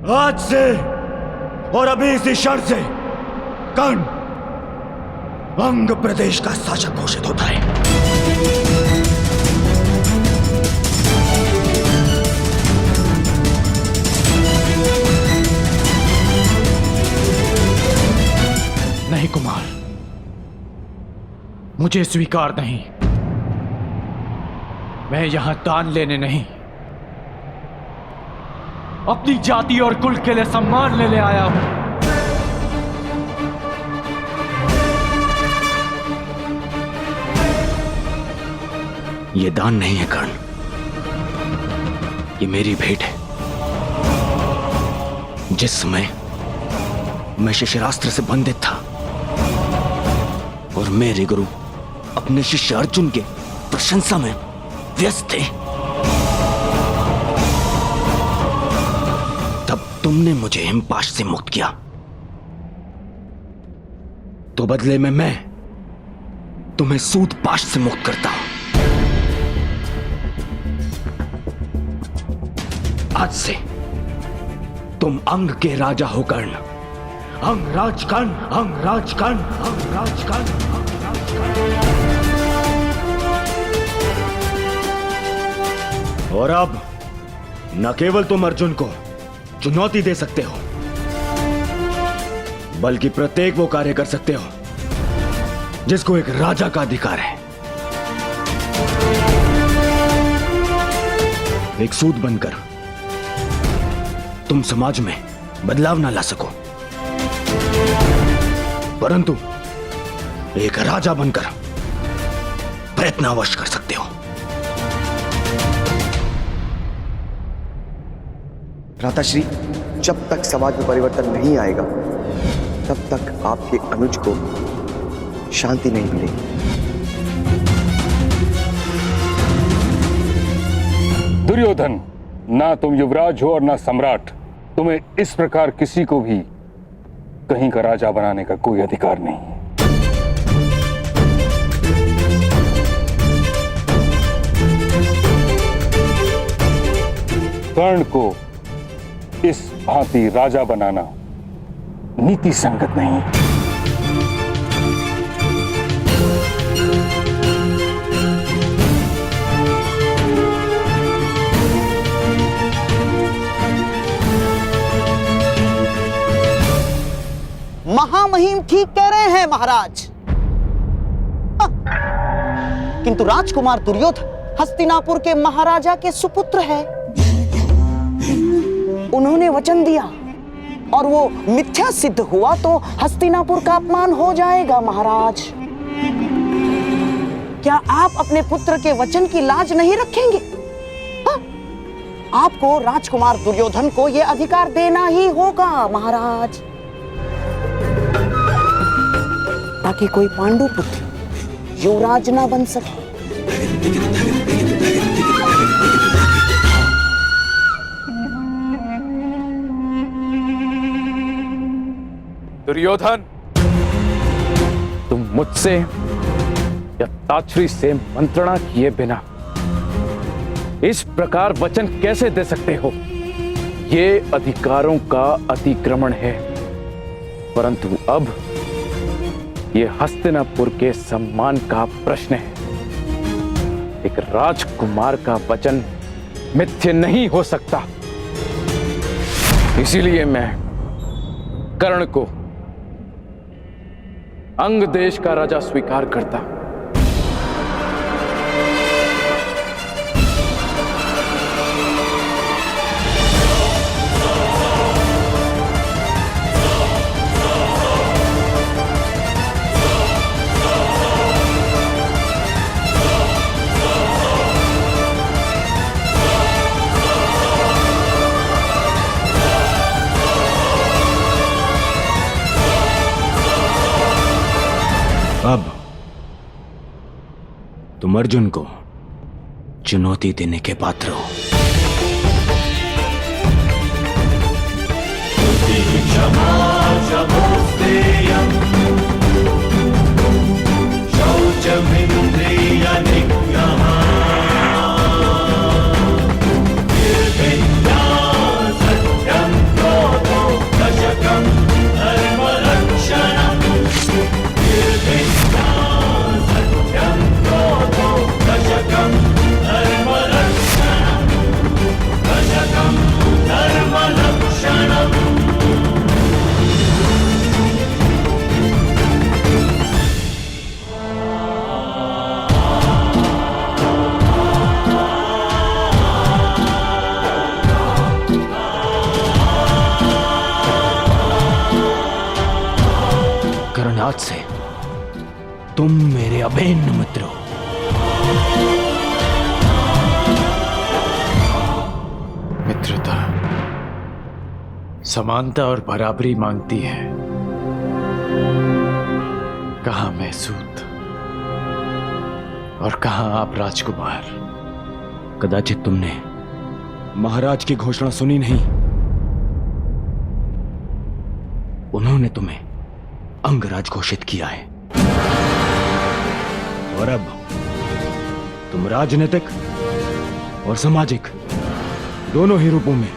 आज से और अभी इसी क्षण से कर्ण अंग प्रदेश का शासक घोषित होता है। नहीं कुमार, मुझे स्वीकार नहीं। मैं यहां दान लेने नहीं, अपनी जाति और कुल के लिए सम्मान लेने आया हूं। यह दान नहीं है कर्ण, ये मेरी भेंट है। जिस समय मैं शिशिरास्त्र से बंधित था और मेरे गुरु अपने शिष्य अर्जुन के प्रशंसा में व्यस्त थे, तब तुमने मुझे हिमपाश से मुक्त किया। तो बदले में मैं तुम्हें सूतपाश से मुक्त करता हूं। आज से तुम अंग के राजा हो कर्ण। अंगराज कर्ण, अंगराज कर्ण, अंगराज कर्ण, अंगराज कर्ण। और अब न केवल तुम अर्जुन को चुनौती दे सकते हो, बल्कि प्रत्येक वो कार्य कर सकते हो जिसको एक राजा का अधिकार है। एक सूत बनकर तुम समाज में बदलाव ना ला सको, परंतु एक राजा बनकर प्रयत्न अवश्य कर सकते हो। भ्राताश्री, जब तक समाज में परिवर्तन नहीं आएगा तब तक आपके अनुज को शांति नहीं मिलेगी। दुर्योधन, ना तुम युवराज हो और ना सम्राट। तुम्हें इस प्रकार किसी को भी कहीं का राजा बनाने का कोई अधिकार नहीं। कर्ण को इस भांति राजा बनाना नीति संगत नहीं। महामहिम ठीक कह रहे हैं महाराज। किंतु राजकुमार दुर्योधन हस्तिनापुर के महाराजा के सुपुत्र है। उन्होंने वचन दिया और वो मिथ्या सिद्ध हुआ तो हस्तिनापुर का अपमान हो जाएगा महाराज। क्या आप अपने पुत्र के वचन की लाज नहीं रखेंगे? आपको राजकुमार दुर्योधन को यह अधिकार देना ही होगा महाराज, ताकि कोई पांडु पुत्र युवराज ना बन सके। दुर्योधन, तुम मुझसे या ताछरी से मंत्रणा किए बिना इस प्रकार वचन कैसे दे सकते हो? ये अधिकारों का अतिक्रमण है। परंतु अब ये हस्तिनापुर के सम्मान का प्रश्न है। एक राजकुमार का वचन मिथ्य नहीं हो सकता। इसीलिए मैं कर्ण को अंग देश का राजा स्वीकार करता। अब तुम अर्जुन को चुनौती देने के पात्र हो। आज से तुम मेरे अभिन्न मित्र हो। मित्रता समानता और बराबरी मांगती है, कहां मैं सूत और कहां आप राजकुमार। कदाचित तुमने महाराज की घोषणा सुनी नहीं। उन्होंने तुम्हें अंगराज घोषित किया है और अब तुम राजनीतिक और सामाजिक दोनों ही रूपों में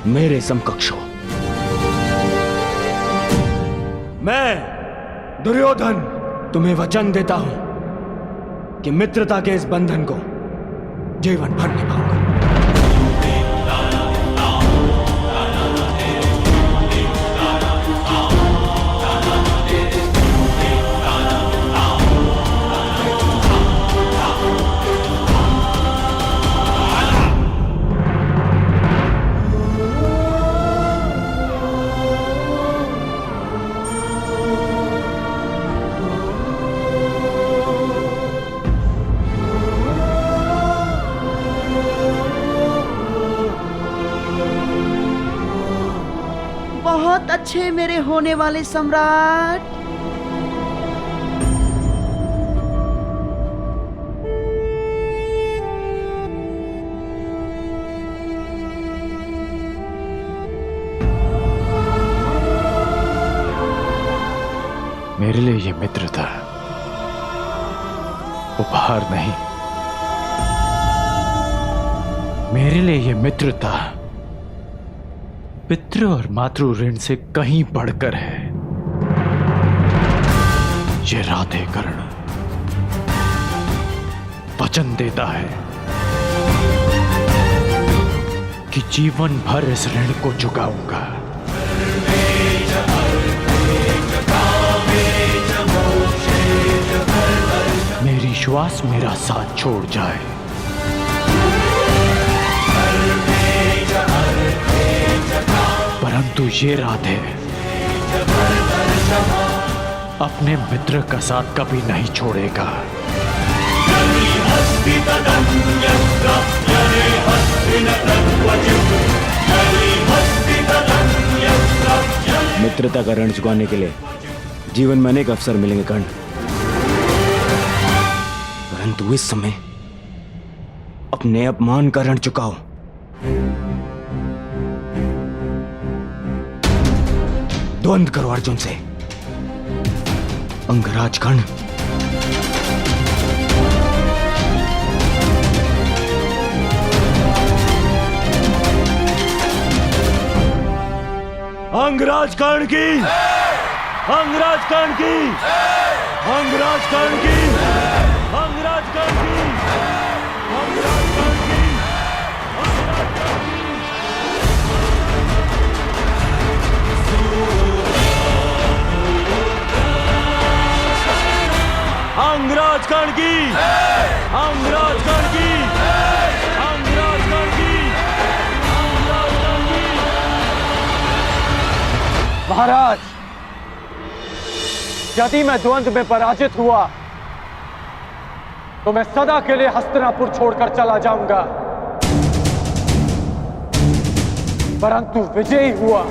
मेरे समकक्ष हो। मैं दुर्योधन तुम्हें वचन देता हूं कि मित्रता के इस बंधन को जीवन भर निभाऊंगा। बहुत अच्छे मेरे होने वाले सम्राट। मेरे लिए ये मित्रता उपहार नहीं, मेरे लिए ये मित्रता पितृ और मातृ ऋण से कहीं बढ़कर है। ये राधेकर्ण वचन देता है कि जीवन भर इस ऋण को चुकाऊंगा। मेरी श्वास मेरा साथ छोड़ जाए, परंतु ये राधे अपने मित्र का साथ कभी नहीं छोड़ेगा। मित्रता का ऋण चुकाने के लिए जीवन में अनेक अवसर मिलेंगे कर्ण, परंतु इस समय अपने अपमान का ऋण चुकाओ। द्वंद्व करो अर्जुन से, अंगराज कर्ण। अंगराज कर्ण की, अंगराज कर्ण की, अंगराज कर्ण की, अंगराज कर्ण की, अंगराज कर्ण की, अंगराज कर्ण की, अंगराज कर्ण की, अंगराज कर्ण की, अंगराज कर्ण की। महाराज, यदि मैं द्वंद्व में पराजित हुआ तो मैं सदा के लिए हस्तिनापुर छोड़कर चला जाऊंगा, परंतु विजयी हुआ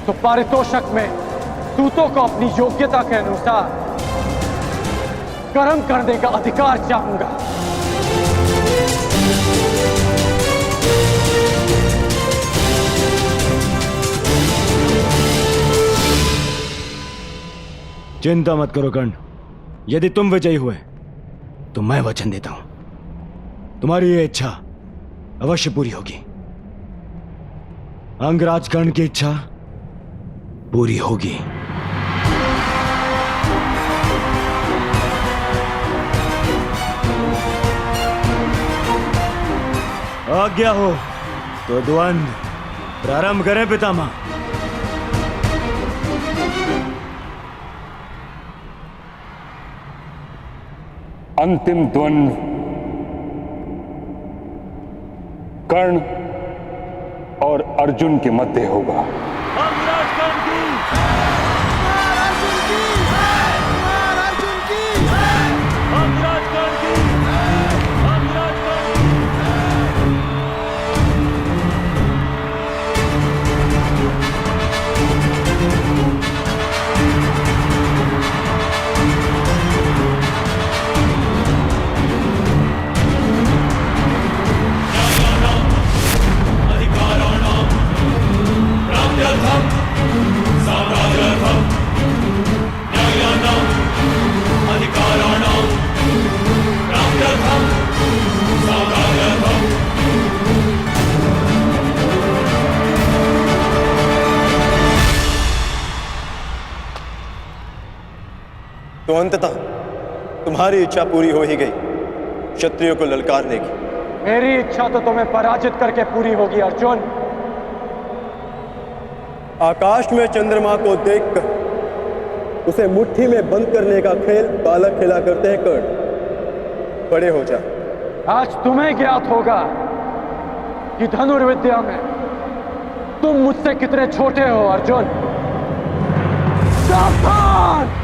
तो पारितोषक में दूतों को अपनी योग्यता के अनुसार कर्म करने का अधिकार चाहूंगा। चिंता मत करो कर्ण, यदि तुम विजयी हुए तो मैं वचन देता हूं तुम्हारी ये इच्छा अवश्य पूरी होगी। अंगराज कर्ण की इच्छा पूरी होगी। आज्ञा हो तो द्वंद्व प्रारंभ करें पितामह। अंतिम द्वंद्व कर्ण और अर्जुन के मध्य होगा। अंगराज कर्ण की तो अंततः तुम्हारी इच्छा पूरी हो ही गई, क्षत्रियों को ललकारने की। मेरी इच्छा तो तुम्हें पराजित करके पूरी होगी अर्जुन। आकाश में चंद्रमा को देखकर उसे मुट्ठी में बंद करने का खेल बालक खेला करते हैं कर्ण। बड़े हो जा। आज तुम्हें ज्ञात होगा कि धनुर्विद्या में तुम मुझसे कितने छोटे हो अर्जुन। सावधान!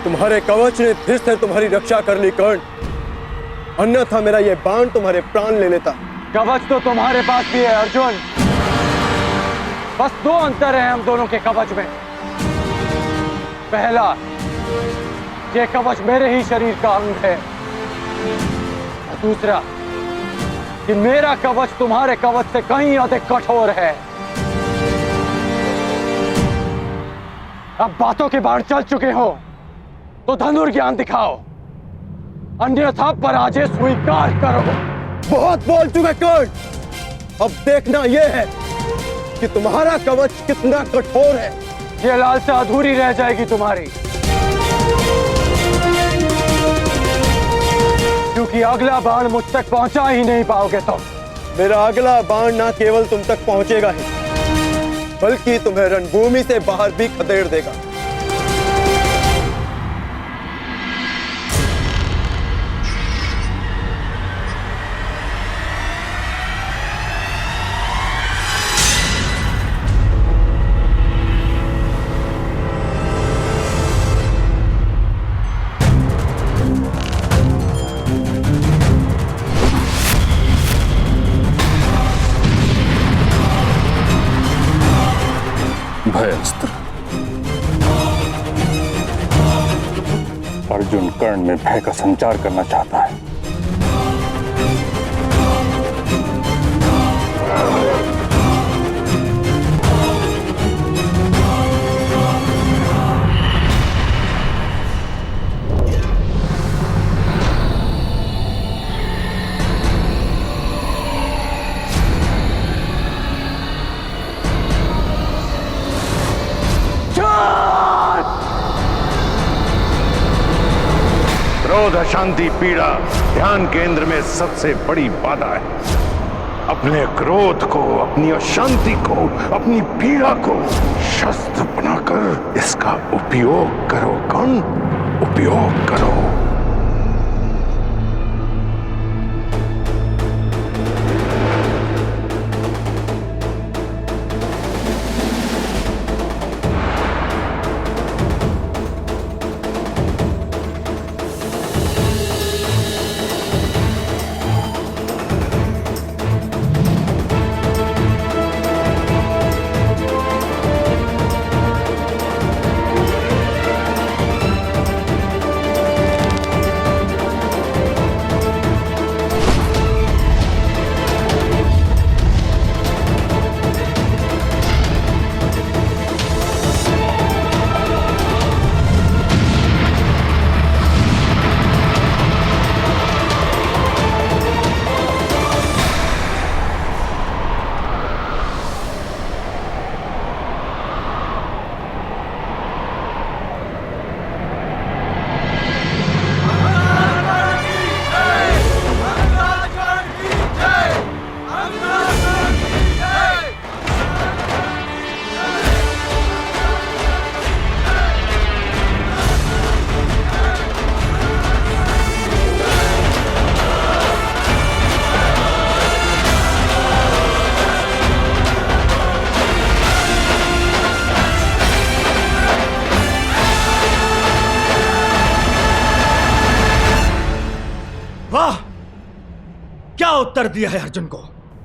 तुम्हारे कवच ने फिर से तुम्हारी रक्षा कर ली कर्ण, अन्यथा मेरा यह बाण तुम्हारे प्राण ले लेता। कवच तो तुम्हारे पास भी है अर्जुन, बस दो अंतर है हम दोनों के कवच में। पहला, ये कवच मेरे ही शरीर का अंग है, और दूसरा कि मेरा कवच तुम्हारे कवच से कहीं अधिक कठोर है। अब बातों के बाढ़ चल चुके हो तो धनुर्ज्ञान दिखाओ, अन्यथा पराजय स्वीकार करो। बहुत बोल चुके कर्ण, अब देखना यह है कि तुम्हारा कवच कितना कठोर है। ये लालसा अधूरी रह जाएगी तुम्हारी, क्योंकि अगला बाण मुझ तक पहुंचा ही नहीं पाओगे तुम। मेरा अगला बाण ना केवल तुम तक पहुंचेगा ही, बल्कि तुम्हें रणभूमि से बाहर भी खदेड़ देगा। भयस्त्र, अर्जुन कर्ण में भय का संचार करना चाहता है। क्रोध, अशांति, पीड़ा ध्यान केंद्र में सबसे बड़ी बाधा है। अपने क्रोध को, अपनी अशांति को, अपनी पीड़ा को शस्त्र बनाकर इसका उपयोग करो। कर्ण, उपयोग करो। वाह, क्या उत्तर दिया है अर्जुन को।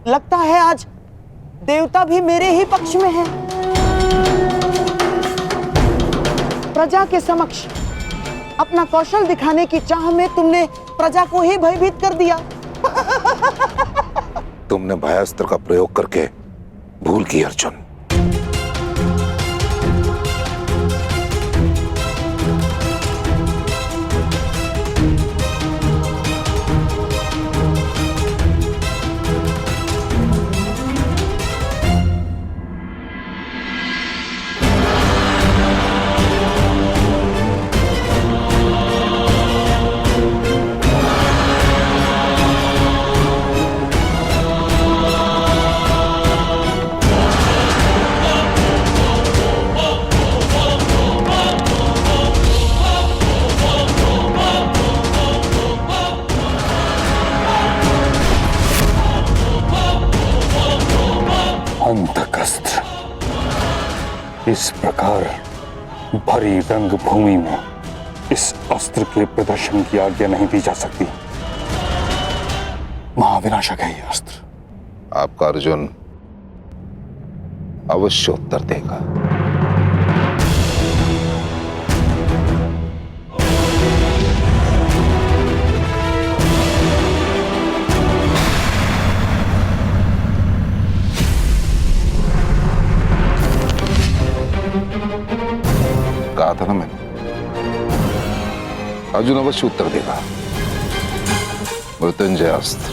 लगता है आज देवता भी मेरे ही पक्ष में है। प्रजा के समक्ष अपना कौशल दिखाने की चाह में तुमने प्रजा को ही भयभीत कर दिया। तुमने भयास्त्र का प्रयोग करके भूल की अर्जुन। अंतकस्त्र इस प्रकार भरी रंग भूमि में इस अस्त्र के प्रदर्शन की आज्ञा नहीं दी जा सकती। महाविनाशक है यह अस्त्र। आपका अर्जुन अवश्य उत्तर देगा। कहा था ना मैंने, अर्जुन अवश्य उत्तर देगा। मृत्युंजय अस्त्र।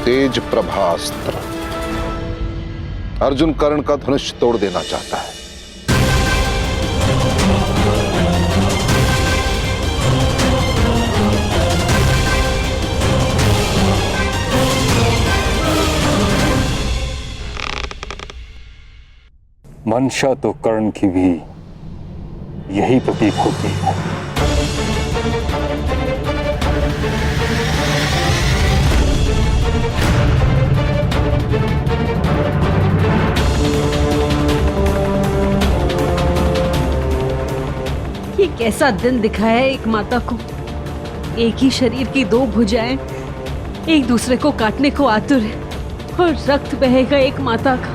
तेज प्रभास्त्र। अर्जुन कर्ण का धनुष तोड़ देना चाहता है। मंशा तो कर्ण की भी यही प्रतीक होती है। ये कैसा दिन दिखाया है एक माता को। एक ही शरीर की दो भुजाएं एक दूसरे को काटने को आतुर है और रक्त बहेगा एक माता का।